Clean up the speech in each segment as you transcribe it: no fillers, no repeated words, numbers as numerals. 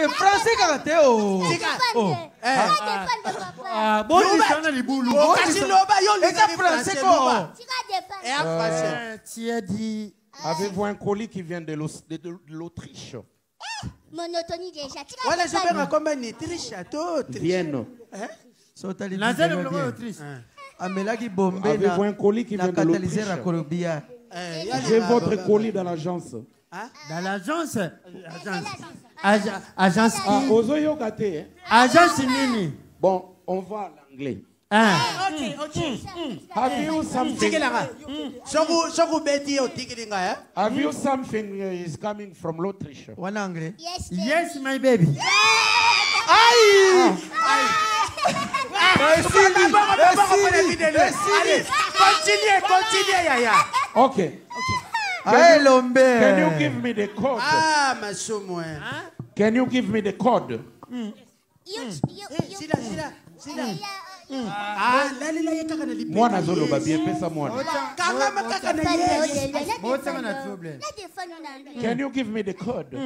T'es français quand t'es oh. Bon, il s'en a les boulons. Français quoi? Tu as dit. Avez-vous un colis qui vient de l'Autriche? Monotonie déjà. Voilà, je vais m'accompagner. Vienne. Avez-vous un colis qui vient de l'Autriche? J'ai votre colis dans l'agence. Dans l'agence? Agence qui? Agence Nini. Bon, on va à l'anglais. Ok. Have you something? Have you something is coming from l'Autriche? One anglais. Yes, my baby. Aïe! Continue, Yaya. Okay. Allez, Lombe. Can you give me the code? Ma somme. Can you give me the code? Moi, nazolo babi pesa moi. Can you give me the code?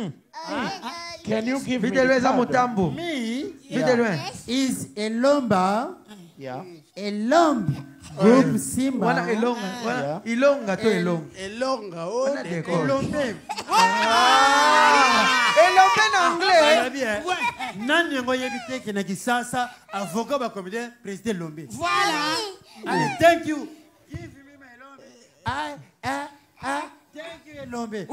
Can you give me the code? Me is a lomba. Yeah. A lomb. Group Simba. Voilà, Elonga. Ilonga to Elonga. Elonga, Elombe. Elombe en anglais. Nani ngo yebite kena kisasa avocat ba comité président Lombe. Voilà. Allez, thank you. Give me my Lombe. Thank you Lombe.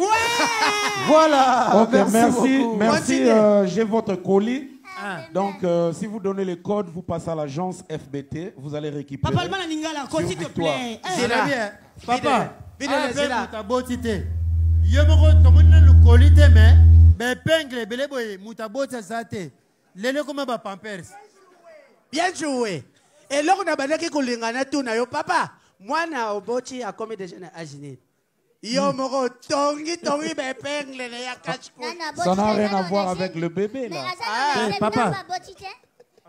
Voilà. Ok, merci. J'ai votre colis. Donc, si vous donnez le code, vous passez à l'agence FBT, vous allez récupérer. Papa, s'il te plaît. C'est là. Papa, ta beauté. Yomoro, tout le monde le colis, mais peingle, beleboye, mutabota zate. Lele comme ba pampers. Bien joué. Et là, on a balaki kulingana tout na yo papa. Moi na oboti a commis déjà na aginer. Yomoro tongi be pengle le ya catch. Ça n'a rien à voir avec le bébé là. Papa.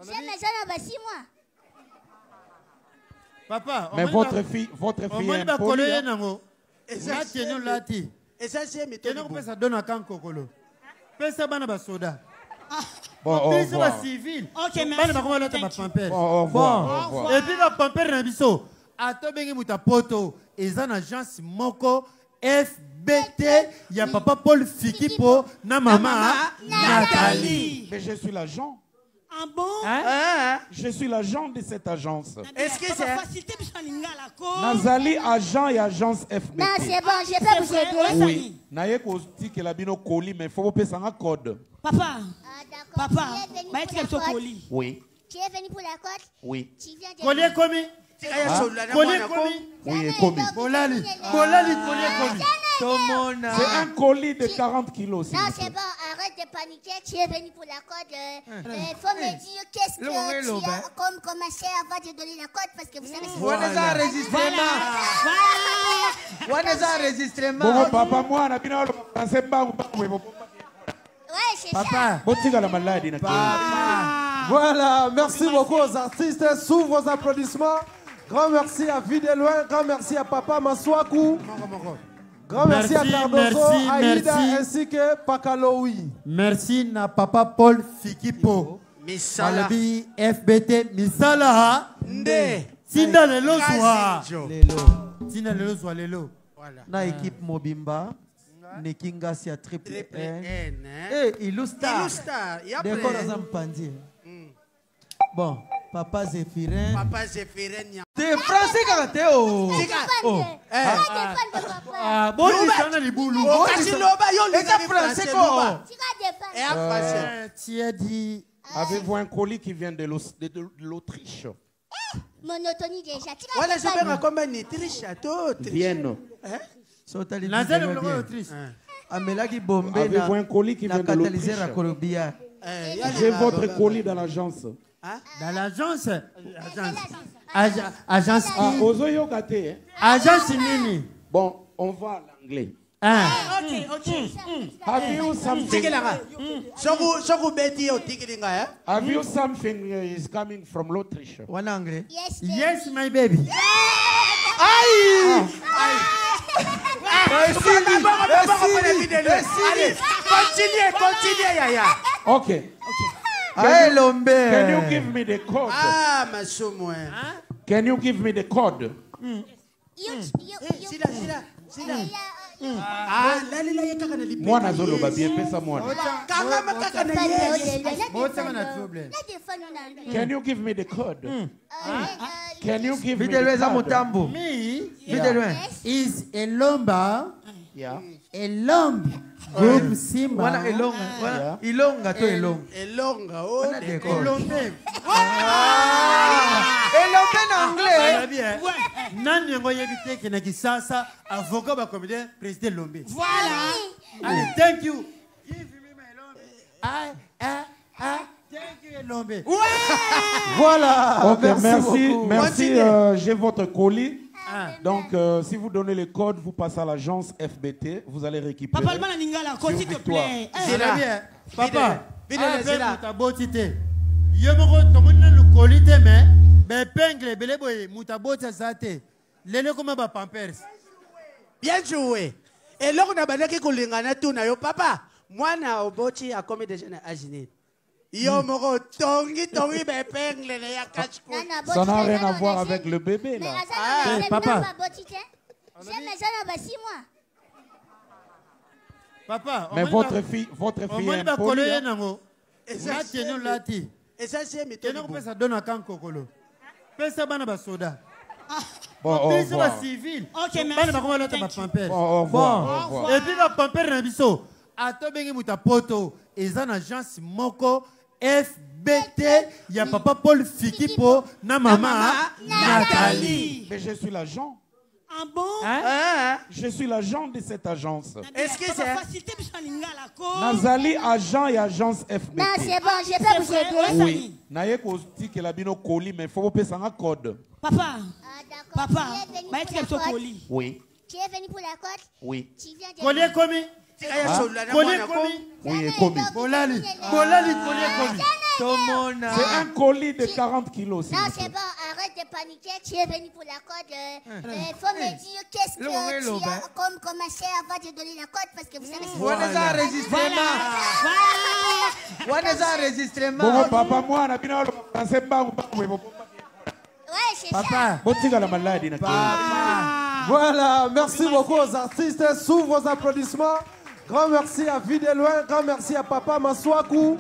J'ai mes jeunes 6 mois. Papa, mais votre fille est impolie. Et ça c'est mes tenu que ça donne à quand kokolo. Pesa bana ba soda. Bon, au revoir. Civil. Ok, merci. Au revoir. Et puis la pamper na biso. Ato bengi muta poto. Eza na agence moko FBT. Ya papa Paul Fikipo na maman Nathalie. Mais je suis l'agent. Ah bon? Je suis l'agent de cette agence. Est-ce que c'est Nazali, agent et agence FBT. Non, c'est bon, je peux vous aider. Oui. Naye ko que la bino colis, mais il faut payer un code. Papa. Papa. Oui. Tu es venu pour la côte? Oui. Tu viens de... Collier commis. Oui, et commis. Bolali, collier commis. C'est un colis de 40 kilos. Non, c'est bon, arrête de paniquer. Tu es venu pour la code. Il faut me dire qu'est-ce que tu as comme commencé avant de donner la code parce que vous savez... On est enregistrement. On est enregistrement. Bon, papa, moi, on a bien pensé pas. Ouais, c'est ça. Papa. Voilà, merci beaucoup aux artistes. Sous vos applaudissements. Grand merci à Videloin. Grand merci à Papa Maswaku. Grand merci à Cardozo, Aïda ainsi que Pakaloui. Merci à Papa Paul Fikipo. Misala. Malabi FBT Misala. Nde. Tinda lelo soa. Tinda lelo soa lelo. Na équipe Mobimba. Nekinga si a triple N. Ilustar. Décor Azampandi. Bon, Papa Zéphirin. T'es français quand t'es oh. Bon, il s'en a les boulons. Français quoi? Tu as dit. Avez-vous un colis qui vient de l'Autriche? Monotonie déjà. Voilà, je vais m'accompagner. Vienne. Avez-vous un colis qui vient de l'Autriche? J'ai votre colis dans l'agence. Dans l'agence? Agence qui? Agence Nini. Bon, on va à l'anglais. Ok. Have you something? Have you something is coming from l'Autriche? One anglais. Yes, my baby. Aïe! Continue, Yaya. Okay. Lombe. Can you give me the code? Ah, Masumo. Can you give me the code? Mwana zolo babi pesa mwana. Can you give me the code? Can you give me the code? Me is a Lomba. Yeah. A Lomb group Simba. Wana Elonga. Ilonga to Elonga. Elonga. Oh, Elombe. Elombe en anglais. Nani yango yebite ke na kisasa avocat ba comité président Lombe. Voilà. Allez, thank you. Give me my Lombe. Thank you Lombe. Voilà. Ok, merci. Beaucoup. Merci. J'ai votre colis. Donc, si vous donnez le code, vous passez à l'agence FBT. Vous allez récupérer. Papa, le Lingala, s'il te plaît. Papa, ta beauté. Yomoko tomona le colite mais ben pengle beleboy mutabota zate. Lele comme ba pampers. Bien joué. Et là, on a bandaki kolingana tout na yo papa. Moi na obochi a commis déjà na aginer. Yo moro tongi be pengle le ya catch. Ça n'a rien à voir avec le bébé là. Papa. J'ai mes jeunes à 6 mois. Papa, mais votre fille est impolie. Et ça c'est mes tenu pesa dona kan kokolo. Pesa bana ba soda. Bon, au Pesa ba revoir. civil. Ok, merci. Bana ba koma lota ba pampers. Au revoir. Au revoir. Et puis ba pampers na biso. Ato bengi muta poto eza na agence moko FBT ya papa Paul Fikipo na maman Nathalie. Mais je suis l'agent. Ah bon? Je suis l'agent de cette agence. Est-ce que c'est facilité pour Lingala ko? Nazali agent et agence FBT. Non, c'est bon, je peux vous aider. Oui. Naye ko stike la bino colis mais faut pas un code. Papa. D'accord. Papa. Tu es venu Bah, pour tu la es côte? colis. Oui. Tu es venu pour la côte? Oui. Tu viens de... Collier commis. Collier commis. Oui, et commis. Bolali collier commis. C'est un colis de 40 kilos. Non, c'est bon, arrête de paniquer. Tu es venu pour la côte. Il faut me dire qu'est-ce que tu as comme commencé avant de donner la côte parce que vous savez... Bon, papa, moi, on a bien pensé pas. Ouais, c'est ça. Papa. Botika la maladie. Voilà, merci beaucoup aux artistes. Sous vos applaudissements. Grand merci à Videloin, grand merci à Papa Maswaku.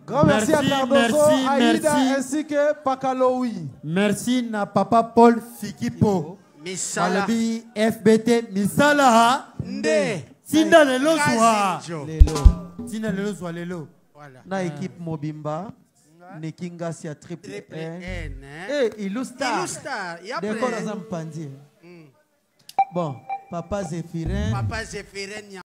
Grand merci à Cardozo, Aïda ainsi que Pakaloui. Merci na papa Paul Fikipo. Misala. Malabi FBT Misala. Nde. Sinda lelo soa. Sinda lelo soa lelo. Na équipe Mobimba. Nekinga si a triple N. Eh, Illustar. Décor Zampandi. Bon, Papa Zéphirin. Papa Zéphirin.